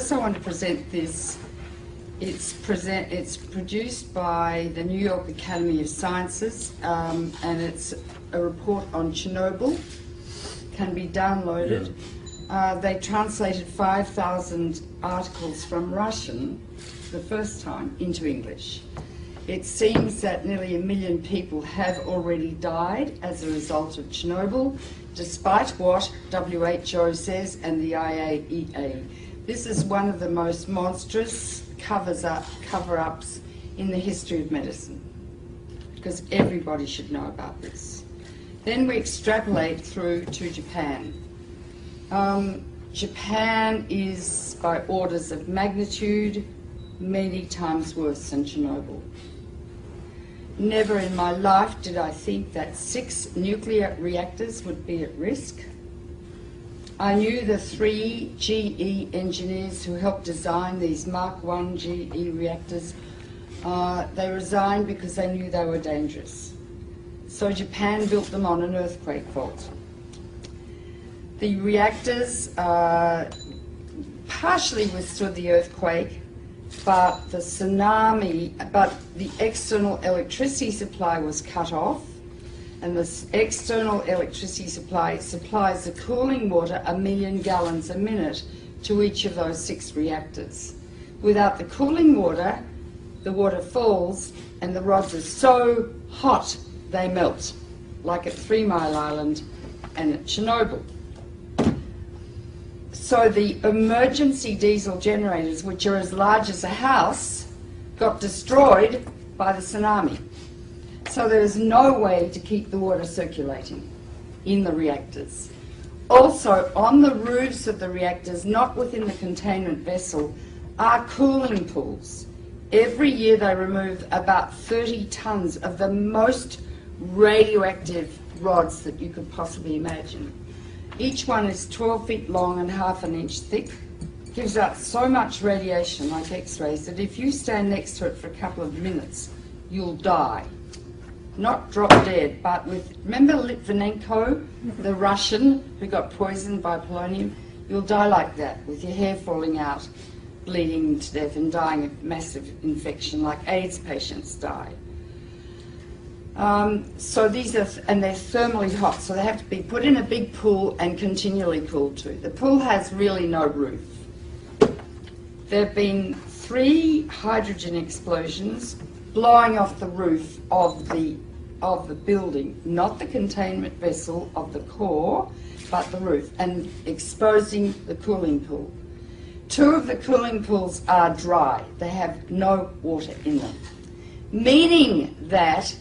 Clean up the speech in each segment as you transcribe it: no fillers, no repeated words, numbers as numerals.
first I want to present this. It's produced by the New York Academy of Sciences, and it's a report on Chernobyl. Can be downloaded. Yeah. They translated 5,000 articles from Russian the first time into English. It seems that nearly 1 million people have already died as a result of Chernobyl, despite what WHO says and the IAEA. This is one of the most monstrous cover-ups in the history of medicine, because everybody should know about this. Then we extrapolate through to Japan. Japan is, by orders of magnitude, many times worse than Chernobyl. Never in my life did I think that 6 nuclear reactors would be at risk. I knew the 3 GE engineers who helped design these Mark I GE reactors. They resigned because they knew they were dangerous. So Japan built them on an earthquake fault. The reactors partially withstood the earthquake, but the external electricity supply was cut off, and this external electricity supply supplies the cooling water 1 million gallons a minute to each of those 6 reactors. Without the cooling water, the water falls and the rods are so hot they melt, like at 3 Mile Island and at Chernobyl. So the emergency diesel generators, which are as large as a house, got destroyed by the tsunami. So there is no way to keep the water circulating in the reactors. Also, on the roofs of the reactors, not within the containment vessel, are cooling pools. Every year they remove about 30 tons of the most radioactive rods that you could possibly imagine. Each one is 12 feet long and half an inch thick. Gives out so much radiation, like X-rays, that if you stand next to it for a couple of minutes, you'll die. Not drop dead, but with, remember Litvinenko, the Russian who got poisoned by plutonium? You'll die like that, with your hair falling out, bleeding to death and dying of massive infection, like AIDS patients die. So these are, and they're thermally hot, so they have to be put in a big pool and continually cooled too. The pool has really no roof. There have been 3 hydrogen explosions blowing off the roof of the building, not the containment vessel of the core, but the roof, and exposing the cooling pool. 2 of the cooling pools are dry. They have no water in them, meaning that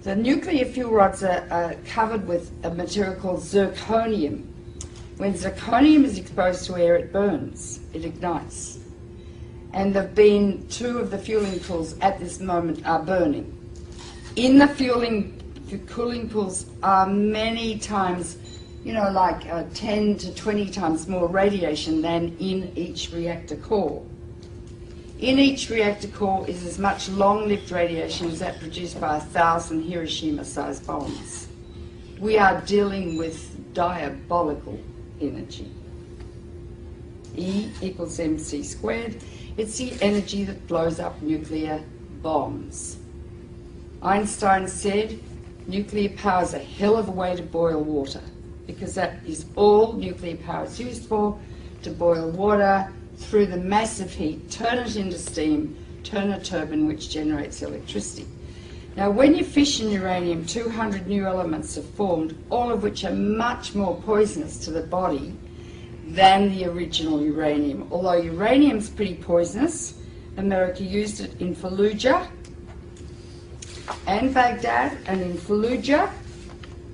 the nuclear fuel rods are covered with a material called zirconium. When zirconium is exposed to air, it burns, it ignites. And there have been 2 of the fueling pools at this moment are burning. In the cooling pools are many times, like 10 to 20 times more radiation than in each reactor core. In each reactor core is as much long-lived radiation as that produced by 1,000 Hiroshima-sized bombs. We are dealing with diabolical energy. E equals mc squared. It's the energy that blows up nuclear bombs. Einstein said nuclear power is a hell of a way to boil water, because that is all nuclear power is used for, to boil water through the massive heat, turn it into steam, turn a turbine which generates electricity. Now, when you fission uranium, 200 new elements are formed, all of which are much more poisonous to the body than the original uranium. Although uranium's pretty poisonous, America used it in Fallujah and Baghdad, and in Fallujah,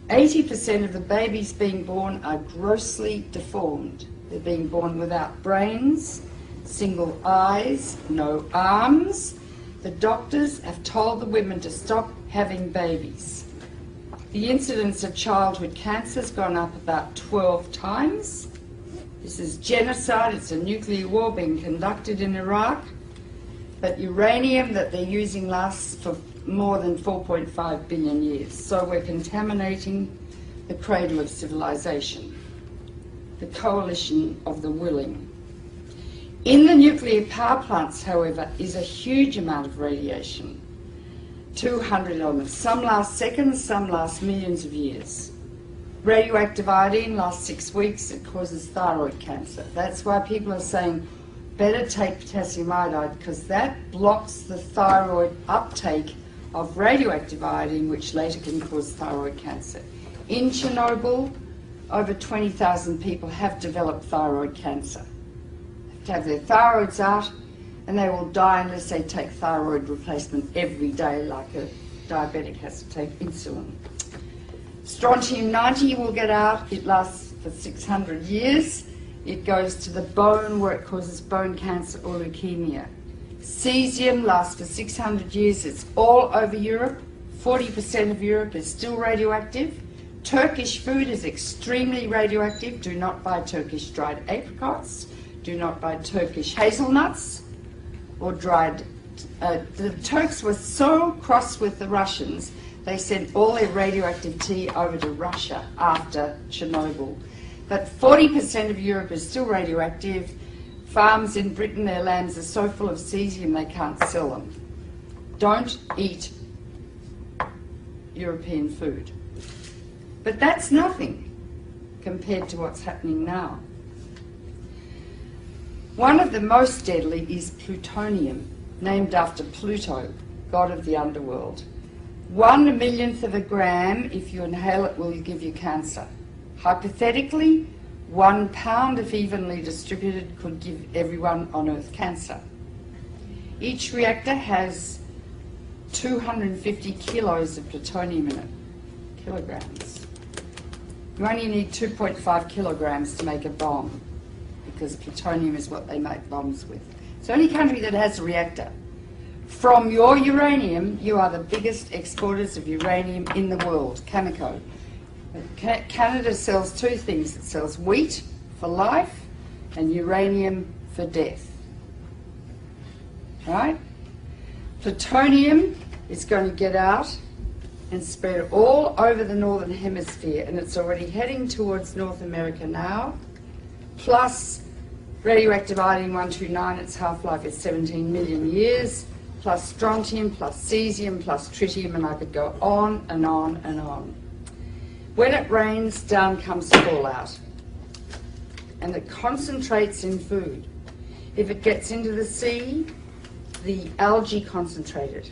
80% of the babies being born are grossly deformed. They're being born without brains, single eyes, no arms. The doctors have told the women to stop having babies. The incidence of childhood cancer has gone up about 12 times. This is genocide. It's a nuclear war being conducted in Iraq. But uranium that they're using lasts for more than 4.5 billion years. So we're contaminating the cradle of civilization, the coalition of the willing. In the nuclear power plants, however, is a huge amount of radiation. 200 elements. Some last seconds, some last millions of years. Radioactive iodine lasts 6 weeks. It causes thyroid cancer. That's why people are saying better take potassium iodide, because that blocks the thyroid uptake of radioactive iodine, which later can cause thyroid cancer. In Chernobyl, over 20,000 people have developed thyroid cancer. They have to have their thyroids out, and they will die unless they take thyroid replacement every day, like a diabetic has to take insulin. Strontium-90 will get out. It lasts for 600 years. It goes to the bone, where it causes bone cancer or leukemia. Cesium lasts for 600 years. It's all over Europe. 40% of Europe is still radioactive. Turkish food is extremely radioactive. Do not buy Turkish dried apricots. Do not buy Turkish hazelnuts or dried... the Turks were so cross with the Russians, they sent all their radioactive tea over to Russia after Chernobyl. But 40% of Europe is still radioactive. Farms in Britain, their lambs are so full of cesium they can't sell them. Don't eat European food. But that's nothing compared to what's happening now. One of the most deadly is plutonium, named after Pluto, god of the underworld. 1/1,000,000th of a gram, if you inhale it, will give you cancer. Hypothetically, 1 pound, if evenly distributed, could give everyone on Earth cancer. Each reactor has 250 kilos of plutonium in it, kilograms. You only need 2.5 kilograms to make a bomb, because plutonium is what they make bombs with. It's the only country that has a reactor. From your uranium, you are the biggest exporters of uranium in the world, Cameco. Canada sells 2 things. It sells wheat for life and uranium for death. Right? Plutonium is going to get out and spread all over the northern hemisphere, and it's already heading towards North America now. Plus radioactive iodine-129, its half-life is 17 million years, plus strontium, plus cesium, plus tritium, and I could go on and on and on. When it rains, down comes fallout, and it concentrates in food. If it gets into the sea, the algae concentrate it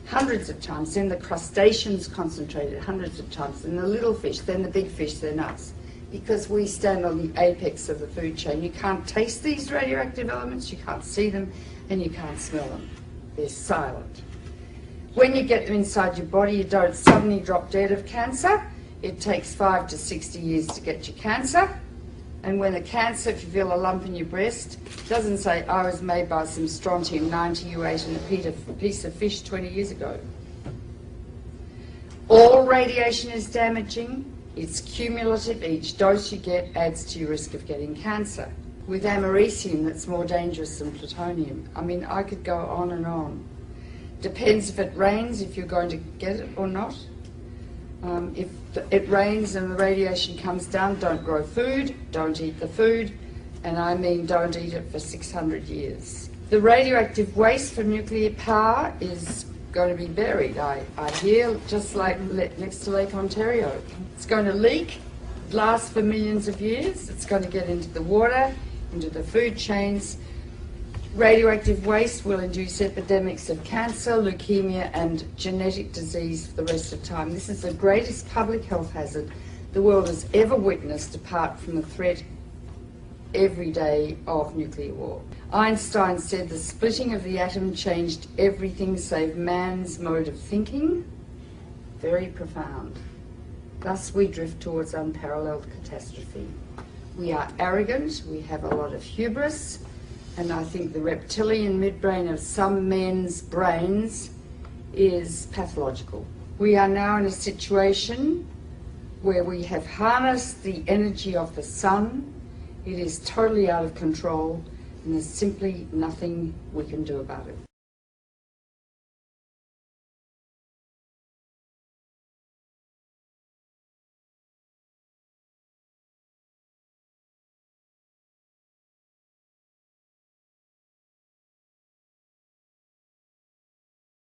hundreds of times, then the crustaceans concentrate it hundreds of times, then the little fish, then the big fish, they're nuts. Because we stand on the apex of the food chain. You can't taste these radioactive elements, you can't see them, and you can't smell them. They're silent. When you get them inside your body, you don't suddenly drop dead of cancer. It takes 5 to 60 years to get your cancer. And when the cancer, if you feel a lump in your breast, doesn't say, I was made by some strontium-90 you ate in a piece of fish 20 years ago. All radiation is damaging. It's cumulative. Each dose you get adds to your risk of getting cancer. With americium, that's more dangerous than plutonium. I mean, I could go on and on. Depends if it rains, if you're going to get it or not. If it rains and the radiation comes down, don't grow food, don't eat the food, and I mean don't eat it for 600 years. The radioactive waste from nuclear power is going to be buried, I hear, just like next to Lake Ontario. It's going to leak, last for millions of years, it's going to get into the water, into the food chains. Radioactive waste will induce epidemics of cancer, leukemia, and genetic disease for the rest of time. This is the greatest public health hazard the world has ever witnessed, apart from the threat every day of nuclear war. Einstein said the splitting of the atom changed everything save man's mode of thinking. Very profound. Thus we drift towards unparalleled catastrophe. We are arrogant, we have a lot of hubris, and I think the reptilian midbrain of some men's brains is pathological. We are now in a situation where we have harnessed the energy of the sun. It is totally out of control, and there's simply nothing we can do about it.